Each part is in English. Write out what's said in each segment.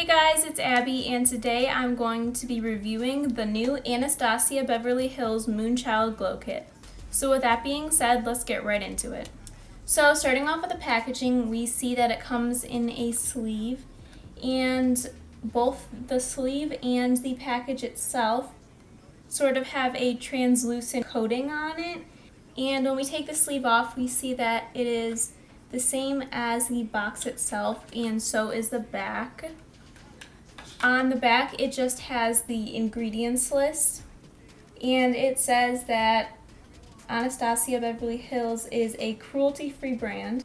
Hey guys, it's Abby, and today I'm going to be reviewing the new Anastasia Beverly Hills Moonchild Glow Kit. So with that being said, let's get right into it. So starting off with the packaging, we see that it comes in a sleeve, and both the sleeve and the package itself sort of have a translucent coating on it. And when we take the sleeve off, we see that it is the same as the box itself, and so is the back. On the back, it just has the ingredients list, and it says that Anastasia Beverly Hills is a cruelty-free brand.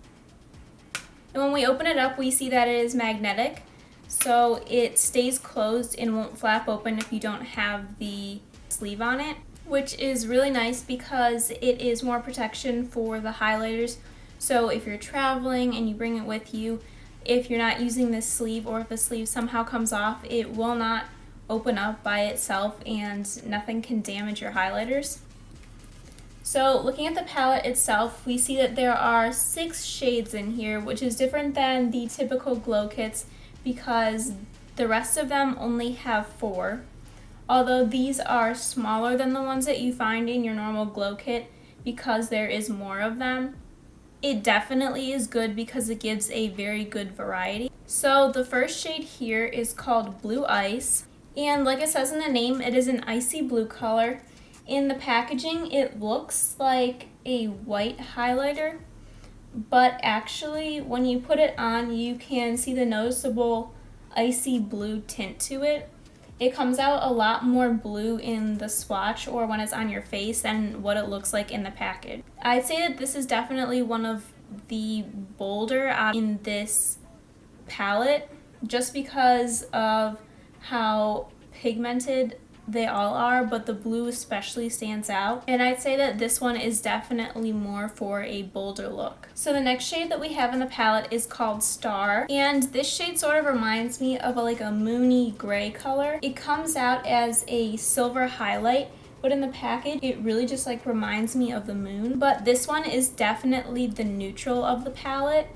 And when we open it up, we see that it is magnetic, so it stays closed and won't flap open if you don't have the sleeve on it, which is really nice because it is more protection for the highlighters. So if you're traveling and you bring it with you, if you're not using this sleeve, or if the sleeve somehow comes off, it will not open up by itself and nothing can damage your highlighters. So looking at the palette itself, we see that there are 6 shades in here, which is different than the typical glow kits because the rest of them only have 4. Although these are smaller than the ones that you find in your normal glow kit because there is more of them. It definitely is good because it gives a very good variety. So the first shade here is called Blue Ice, and like it says in the name, it is an icy blue color. In the packaging, it looks like a white highlighter, but actually when you put it on, you can see the noticeable icy blue tint to it. It comes out a lot more blue in the swatch or when it's on your face than what it looks like in the package. I'd say that this is definitely one of the bolder in this palette just because of how pigmented they all are, but the blue especially stands out. And I'd say that this one is definitely more for a bolder look. So the next shade that we have in the palette is called Star, and this shade sort of reminds me of like a moony gray color. It comes out as a silver highlight, but in the package it really just like reminds me of the moon. But this one is definitely the neutral of the palette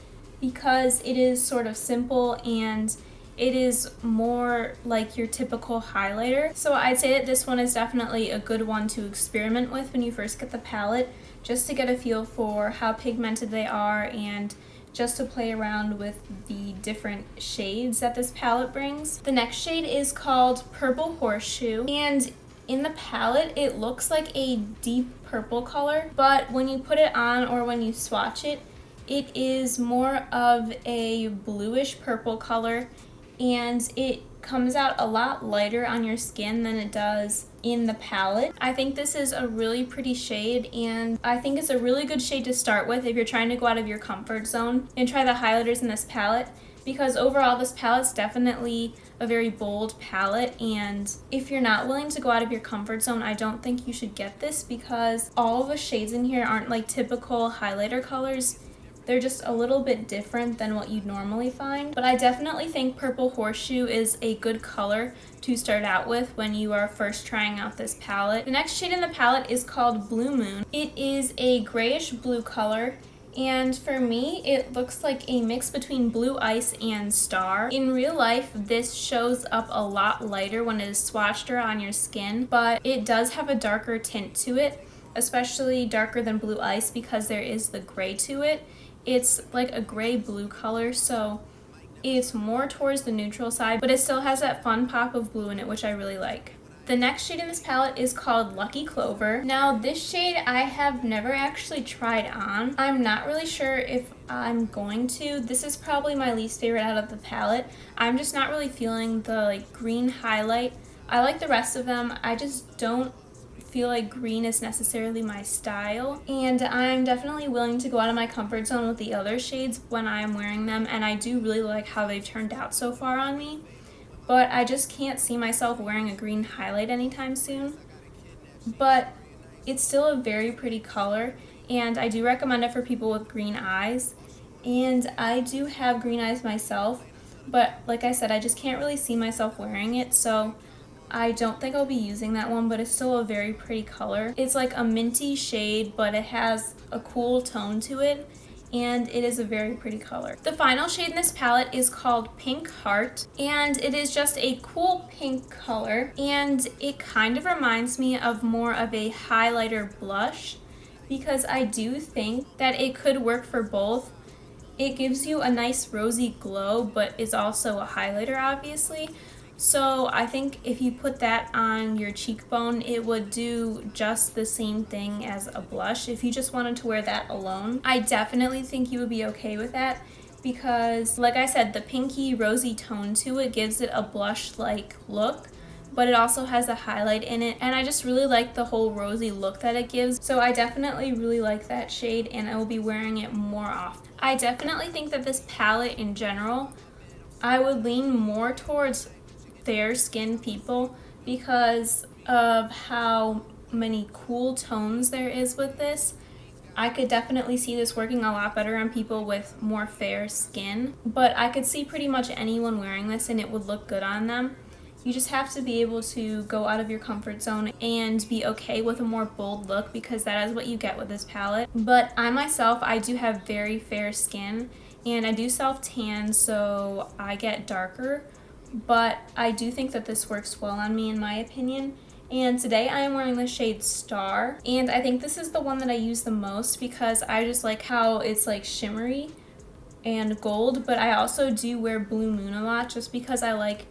because it is sort of simple and it is more like your typical highlighter. So I'd say that this one is definitely a good one to experiment with when you first get the palette, just to get a feel for how pigmented they are and just to play around with the different shades that this palette brings. The next shade is called Purple Horseshoe, and in the palette it looks like a deep purple color, but when you put it on or when you swatch it, it is more of a bluish purple color, and it comes out a lot lighter on your skin than it does in the palette. I think this is a really pretty shade, and I think it's a really good shade to start with if you're trying to go out of your comfort zone and try the highlighters in this palette, because overall this palette's definitely a very bold palette, and if you're not willing to go out of your comfort zone, I don't think you should get this because all of the shades in here aren't like typical highlighter colors. They're just a little bit different than what you'd normally find, but I definitely think Purple Horseshoe is a good color to start out with when you are first trying out this palette. The next shade in the palette is called Blue Moon. It is a grayish blue color, and for me, it looks like a mix between Blue Ice and Star. In real life, this shows up a lot lighter when it is swatched or on your skin, but it does have a darker tint to it, especially darker than Blue Ice because there is the gray to it. It's like a gray-blue color, so it's more towards the neutral side, but it still has that fun pop of blue in it, which I really like. The next shade in this palette is called Lucky Clover. Now, this shade I have never actually tried on. I'm not really sure if I'm going to. This is probably my least favorite out of the palette. I'm just not really feeling the like green highlight. I like the rest of them. I just don't feel like green is necessarily my style, and I'm definitely willing to go out of my comfort zone with the other shades when I'm wearing them, and I do really like how they've turned out so far on me, but I just can't see myself wearing a green highlight anytime soon. But it's still a very pretty color, and I do recommend it for people with green eyes, and I do have green eyes myself, but like I said, I just can't really see myself wearing it, so I don't think I'll be using that one, but it's still a very pretty color. It's like a minty shade, but it has a cool tone to it, and it is a very pretty color. The final shade in this palette is called Pink Heart, and it is just a cool pink color, and it kind of reminds me of more of a highlighter blush because I do think that it could work for both. It gives you a nice rosy glow, but is also a highlighter, obviously. So I think if you put that on your cheekbone, it would do just the same thing as a blush if you just wanted to wear that alone. I definitely think you would be okay with that because, like I said, the pinky rosy tone to it gives it a blush-like look, but it also has a highlight in it, and I just really like the whole rosy look that it gives. So I definitely really like that shade, and I will be wearing it more often. I definitely think that this palette in general, I would lean more towards fair skinned people because of how many cool tones there is with this. I could definitely see this working a lot better on people with more fair skin, but I could see pretty much anyone wearing this and it would look good on them. You just have to be able to go out of your comfort zone and be okay with a more bold look because that is what you get with this palette. But I myself, I do have very fair skin and I do self-tan, so I get darker. But I do think that this works well on me in my opinion. And today I am wearing the shade Star, and I think this is the one that I use the most because I just like how it's like shimmery and gold, but I also do wear Blue Moon a lot just because I like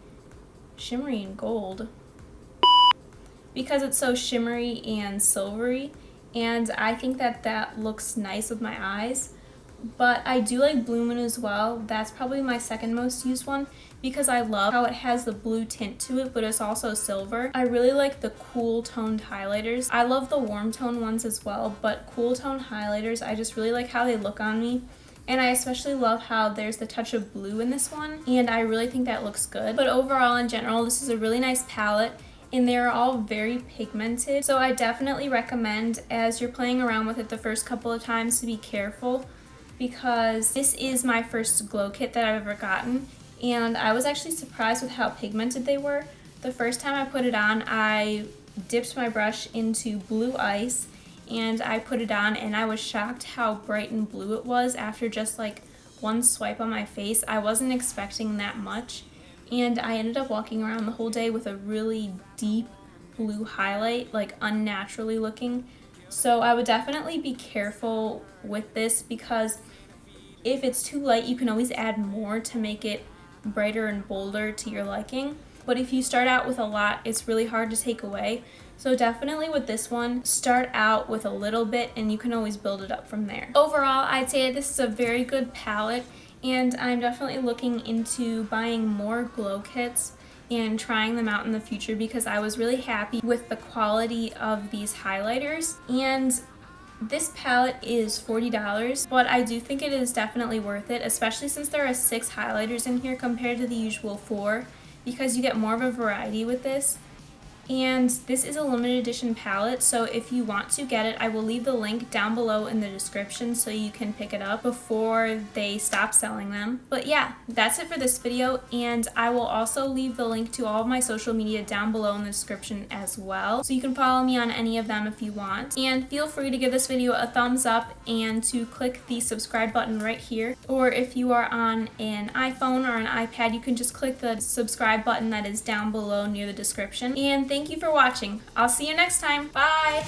shimmery and gold because it's so shimmery and silvery, and I think that that looks nice with my eyes. But I do like Blue Moon as well. That's probably my second most used one because I love how it has the blue tint to it, but it's also silver. I really like the cool toned highlighters. I love the warm tone ones as well, but cool tone highlighters, I just really like how they look on me. And I especially love how there's the touch of blue in this one, and I really think that looks good. But overall, in general, this is a really nice palette, and they're all very pigmented. So I definitely recommend, as you're playing around with it the first couple of times, to be careful because this is my first glow kit that I've ever gotten, and I was actually surprised with how pigmented they were. The first time I put it on, I dipped my brush into blue ice and I put it on, and I was shocked how bright and blue it was after just like one swipe on my face. I wasn't expecting that much, and I ended up walking around the whole day with a really deep blue highlight, like unnaturally looking. So I would definitely be careful with this because if it's too light, you can always add more to make it brighter and bolder to your liking. But if you start out with a lot, it's really hard to take away. So definitely with this one, start out with a little bit and you can always build it up from there. Overall, I'd say this is a very good palette, and I'm definitely looking into buying more glow kits and trying them out in the future because I was really happy with the quality of these highlighters. And this palette is $40, but I do think it is definitely worth it, especially since there are 6 highlighters in here compared to the usual 4, because you get more of a variety with this. And this is a limited edition palette, so if you want to get it, I will leave the link down below in the description so you can pick it up before they stop selling them. But yeah, that's it for this video, and I will also leave the link to all of my social media down below in the description as well, so you can follow me on any of them if you want. And feel free to give this video a thumbs up and to click the subscribe button right here, or if you are on an iPhone or an iPad, you can just click the subscribe button that is down below near the description. And thank you for watching. I'll see you next time. Bye!